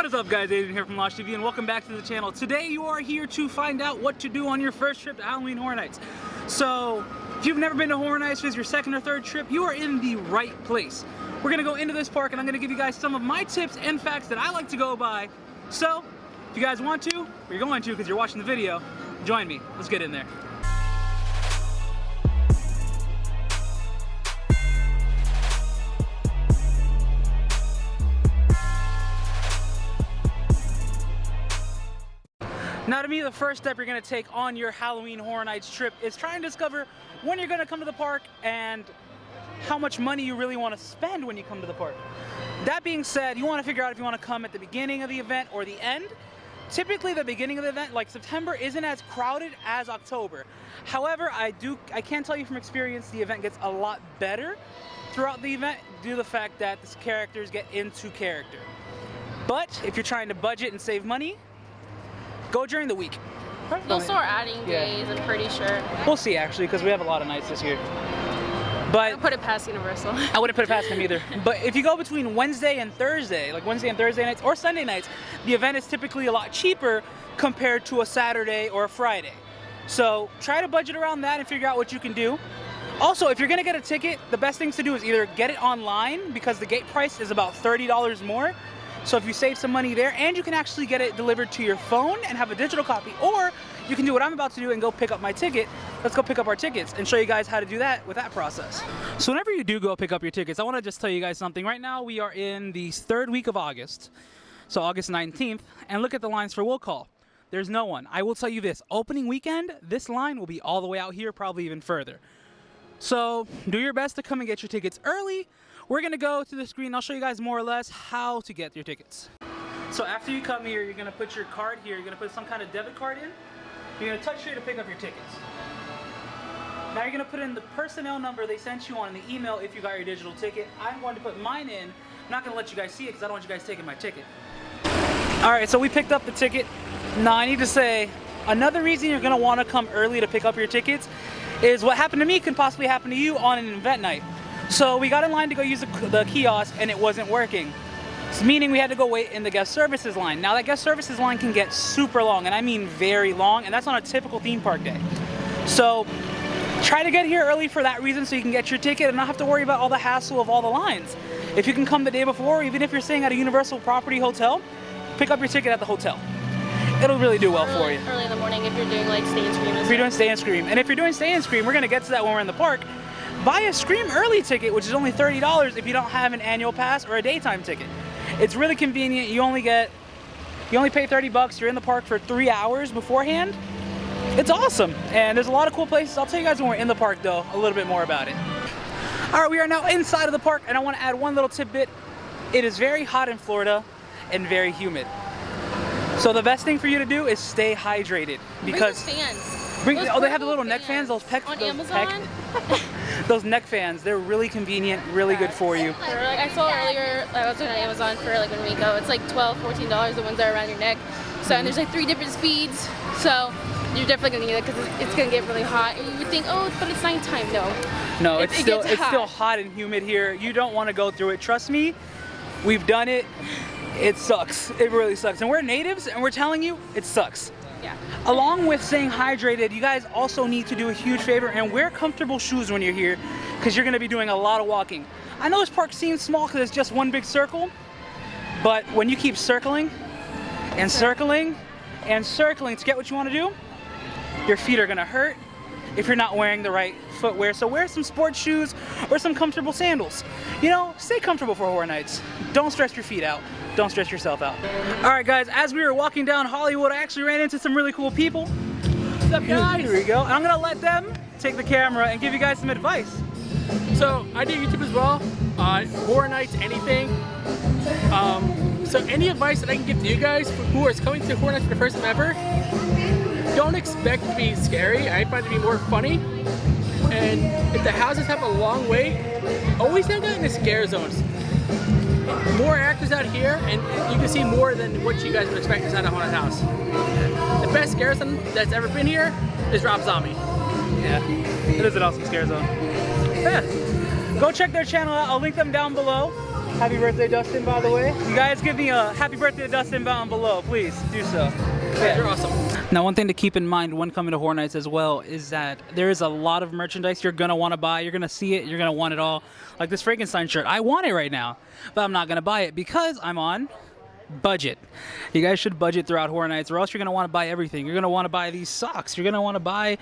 What is up, guys? Aiden here from Lexi I, and welcome back to the channel. Today you are here to find out what to do on your first trip to Halloween Horror Nights. So if you've never been to Horror Nights, this is your second or third trip, you are in the right place. We're gonna go into this park and I'm gonna give you guys some of my tips and facts that I like to go by. So if you guys want to, or you're going to because you're watching the video, join me. Let's get in there. Now, to me, the first step you're going to take on your Halloween Horror Nights trip is try and discover when you're going to come to the park and how much money you really want to spend when you come to the park. That being said, you want to figure out if you want to come at the beginning of the event or the end. Typically, the beginning of the event, like September, isn't as crowded as October. However, I can tell you from experience, the event gets a lot better throughout the event due to the fact that the characters get into character. But if you're trying to budget and save money, go during the week. They'll start adding days, I'm pretty sure. We'll see, actually, because we have a lot of nights this year. But I don't put it past Universal. I wouldn't put it past them either. But if you go between Wednesday and Thursday, like Wednesday and Thursday nights or Sunday nights, the event is typically a lot cheaper compared to a Saturday or a Friday. So try to budget around that and figure out what you can do. Also, if you're gonna get a ticket, the best things to do is either get it online because the gate price is about $30 more. So if you save some money there, and you can actually get it delivered to your phone and have a digital copy, or you can do what I'm about to do and go pick up my ticket. Let's go pick up our tickets and show you guys how to do that with that process. So whenever you do go pick up your tickets, I want to just tell you guys something. Right now we are in the third week of August, so August 19th, and look at the lines for will call. There's no one. I will tell you this, opening weekend, this line will be all the way out here, probably even further. So do your best to come and get your tickets early. We're gonna go to the screen. I'll show you guys more or less how to get your tickets. So after you come here, you're gonna put your card here. You're gonna put some kind of debit card in. You're gonna touch here to pick up your tickets. Now you're gonna put in the personnel number they sent you on the email if you got your digital ticket. I'm going to put mine in. I'm not gonna let you guys see it because I don't want you guys taking my ticket. All right, so we picked up the ticket. Now I need to say, another reason you're gonna wanna come early to pick up your tickets is what happened to me can possibly happen to you on an event night. So we got in line to go use the kiosk and it wasn't working. So meaning we had to go wait in the guest services line. Now that guest services line can get super long, and I mean very long, and that's on a typical theme park day. So try to get here early for that reason so you can get your ticket and not have to worry about all the hassle of all the lines. If you can come the day before, even if you're staying at a Universal Property hotel, pick up your ticket at the hotel. It'll really do well for you. Early in the morning if you're doing like Stay and Scream. If you're doing Stay and Scream. And if you're doing Stay and Scream, we're gonna get to that when we're in the park. Buy a Scream early ticket, which is only $30 if you don't have an annual pass or a daytime ticket. It's really convenient. You only pay 30 bucks. You're in the park for 3 hours beforehand. It's awesome. And there's a lot of cool places. I'll tell you guys when we're in the park though, a little bit more about it. All right, we are now inside of the park and I want to add one little tidbit. It is very hot in Florida and very humid. So the best thing for you to do is stay hydrated because bring those fans. They have the little neck fans, those on Amazon. Those neck fans, they're really convenient, really good for you. I saw earlier, I was on Amazon for like when we go, it's like $12, $14, the ones that are around your neck. So and there's like 3 different speeds. So you're definitely gonna need it because it's gonna get really hot. And you would think, oh, but it's nighttime. No, it's still hot and humid here. You don't want to go through it. Trust me, we've done it. It sucks. It really sucks. And we're natives, and we're telling you, it sucks. Yeah. Along with staying hydrated, you guys also need to do a huge favor and wear comfortable shoes when you're here because you're going to be doing a lot of walking. I know this park seems small because it's just one big circle, but when you keep circling and circling and circling to get what you want to do, your feet are going to hurt if you're not wearing the right footwear. So wear some sports shoes or some comfortable sandals. You know, stay comfortable for Horror Nights. Don't stress your feet out. Don't stress yourself out. All right, guys, as we were walking down Hollywood, I actually ran into some really cool people. What's up, guys? Here we go. And I'm gonna let them take the camera and give you guys some advice. So I do YouTube as well, Horror Nights, anything. So any advice that I can give to you guys who are coming to Horror Nights for the first time ever, don't expect it to be scary. I find it to be more funny. And if the houses have a long wait, always hang out in the scare zones. More actors out here, and you can see more than what you guys would expect inside a haunted house. The best scare zone that's ever been here is Rob Zombie. Yeah, it is an awesome scare zone. Yeah, go check their channel out. I'll link them down below. Happy birthday, Dustin, by the way. You guys give me a happy birthday to Dustin down below, please do so. Yeah, you're awesome. Now, one thing to keep in mind when coming to Horror Nights as well is that there is a lot of merchandise you're gonna want to buy. You're gonna see it, you're gonna want it all. Like this Frankenstein shirt, I want it right now, but I'm not gonna buy it because I'm on budget. You guys should budget throughout Horror Nights, or else you're gonna want to buy everything. You're gonna want to buy these socks. You're gonna want to buy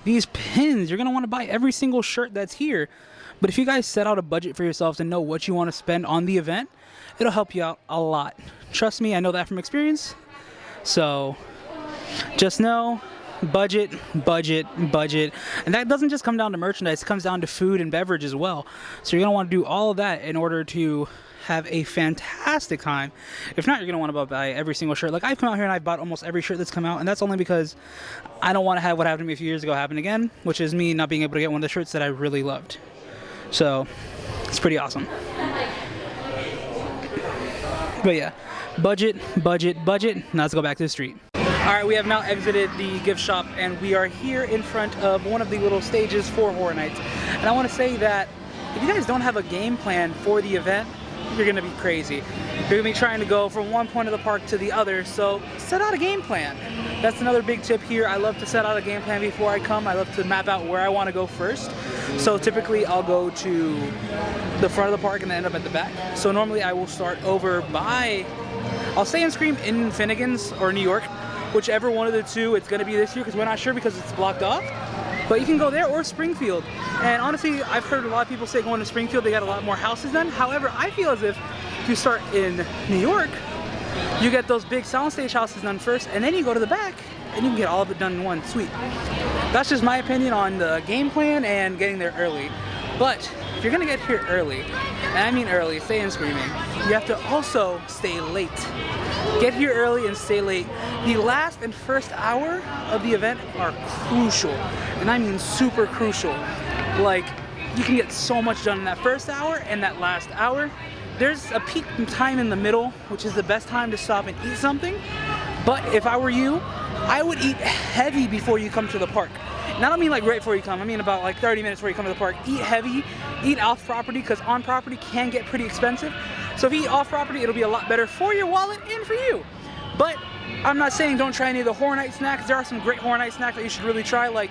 these pins. You're gonna want to buy every single shirt that's here. But if you guys set out a budget for yourselves and know what you want to spend on the event, it'll help you out a lot. Trust me, I know that from experience. So just know, budget, budget, budget. And that doesn't just come down to merchandise, it comes down to food and beverage as well. So you're gonna want to do all of that in order to have a fantastic time. If not, you're gonna want to buy every single shirt. Like I've come out here and I've bought almost every shirt that's come out, and that's only because I don't want to have what happened to me a few years ago happen again, which is me not being able to get one of the shirts that I really loved. So it's pretty awesome. But yeah, budget, budget, budget. Now let's go back to the street. All right, we have now exited the gift shop and we are here in front of one of the little stages for Horror Nights. And I want to say that if you guys don't have a game plan for the event, you're gonna be crazy. You're gonna be trying to go from one point of the park to the other, so set out a game plan. That's another big tip here. I love to set out a game plan before I come. I love to map out where I want to go first. So typically I'll go to the front of the park and then end up at the back. So normally I will start over by, I'll stay and scream in Finnegan's or New York, whichever one of the two it's gonna be this year, because we're not sure because it's blocked off. But you can go there or Springfield. And honestly, I've heard a lot of people say going to Springfield, they got a lot more houses done. However, I feel as if you start in New York, you get those big soundstage houses done first, and then you go to the back, and you can get all of it done in one sweep. That's just my opinion on the game plan and getting there early. But if you're gonna get here early, and I mean early, stay in screaming, you have to also stay late. Get here early and stay late. The last and first hour of the event are crucial, and I mean super crucial. Like, you can get so much done in that first hour and that last hour. There's a peak time in the middle, which is the best time to stop and eat something. But if I were you, I would eat heavy before you come to the park. And I don't mean like right before you come, I mean about like 30 minutes before you come to the park. Eat heavy, eat off property, because on property can get pretty expensive. So if you eat off property, it'll be a lot better for your wallet and for you. But I'm not saying don't try any of the Horror Night snacks. There are some great Horror Night snacks that you should really try. Like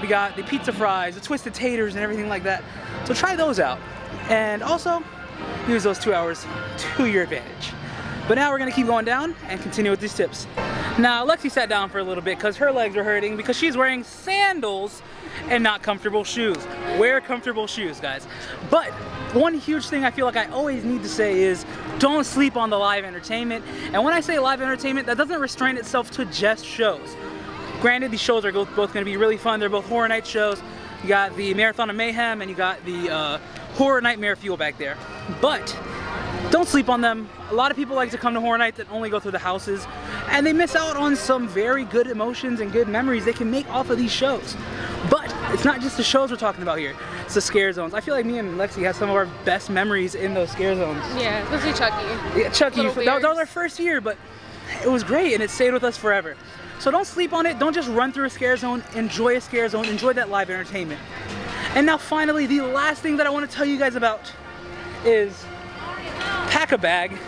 we got the pizza fries, the twisted taters, and everything like that. So try those out. And also, use those 2 hours to your advantage. But now we're gonna keep going down and continue with these tips. Now, Lexi sat down for a little bit because her legs are hurting because she's wearing sandals and not comfortable shoes. Wear comfortable shoes, guys. But one huge thing I feel like I always need to say is don't sleep on the live entertainment. And when I say live entertainment, that doesn't restrain itself to just shows. Granted, these shows are both gonna be really fun. They're both Horror Night shows. You got the Marathon of Mayhem and you got the Horror Nightmare Fuel back there. But don't sleep on them. A lot of people like to come to Horror Nights and only go through the houses, and they miss out on some very good emotions and good memories they can make off of these shows. But it's not just the shows we're talking about here, it's the scare zones. I feel like me and Lexi have some of our best memories in those scare zones. Yeah, especially Chucky. Yeah, Chucky, that was our first year, but it was great and it stayed with us forever. So don't sleep on it, don't just run through a scare zone, enjoy a scare zone, enjoy that live entertainment. And now finally, the last thing that I want to tell you guys about is pack a bag.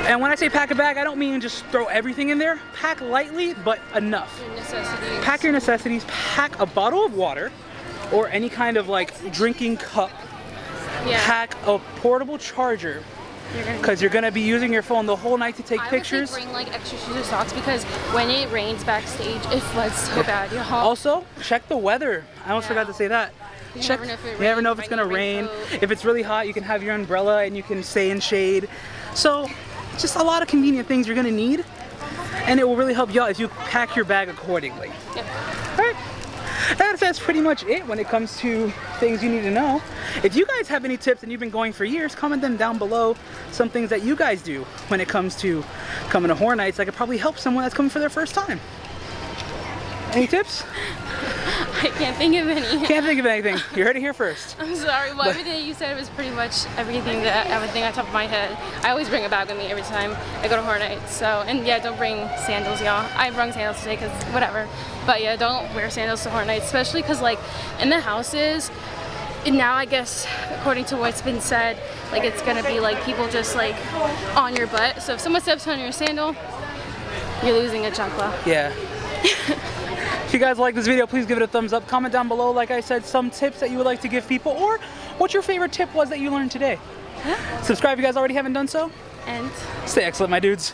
And when I say pack a bag, I don't mean just throw everything in there. Pack lightly, but enough. Your necessities. Pack your necessities, pack a bottle of water, or any kind of like drinking cup. Yeah. Pack a portable charger, because you're gonna be using your phone the whole night to take pictures. I would bring like extra shoes or socks because when it rains backstage, it floods so bad, y'all. Also, check the weather. I almost forgot to say that. You Check. Never know if it's gonna rain. If it's really hot, you can have your umbrella and you can stay in shade. So, just a lot of convenient things you're gonna need, and it will really help you out if you pack your bag accordingly. Yep. All right. That's pretty much it when it comes to things you need to know. If you guys have any tips and you've been going for years, comment them down below. Some things that you guys do when it comes to coming to Horror Nights that could probably help someone that's coming for their first time. Any tips? I can't think of any. Can't think of anything. You heard it here first. I'm sorry. Well, everything that you said was pretty much everything on top of my head. I always bring a bag with me every time I go to Horror Nights. So, and yeah, don't bring sandals, y'all. I brought sandals today because whatever. But yeah, don't wear sandals to Horror Nights, especially because like in the houses, And now I guess, according to what's been said, like it's gonna be like people just like on your butt. So if someone steps on your sandal, you're losing a chancla. Yeah. If you guys like this video, please give it a thumbs up. Comment down below, like I said, some tips that you would like to give people, or what your favorite tip was that you learned today. Subscribe if you guys already haven't done so. And stay excellent, my dudes.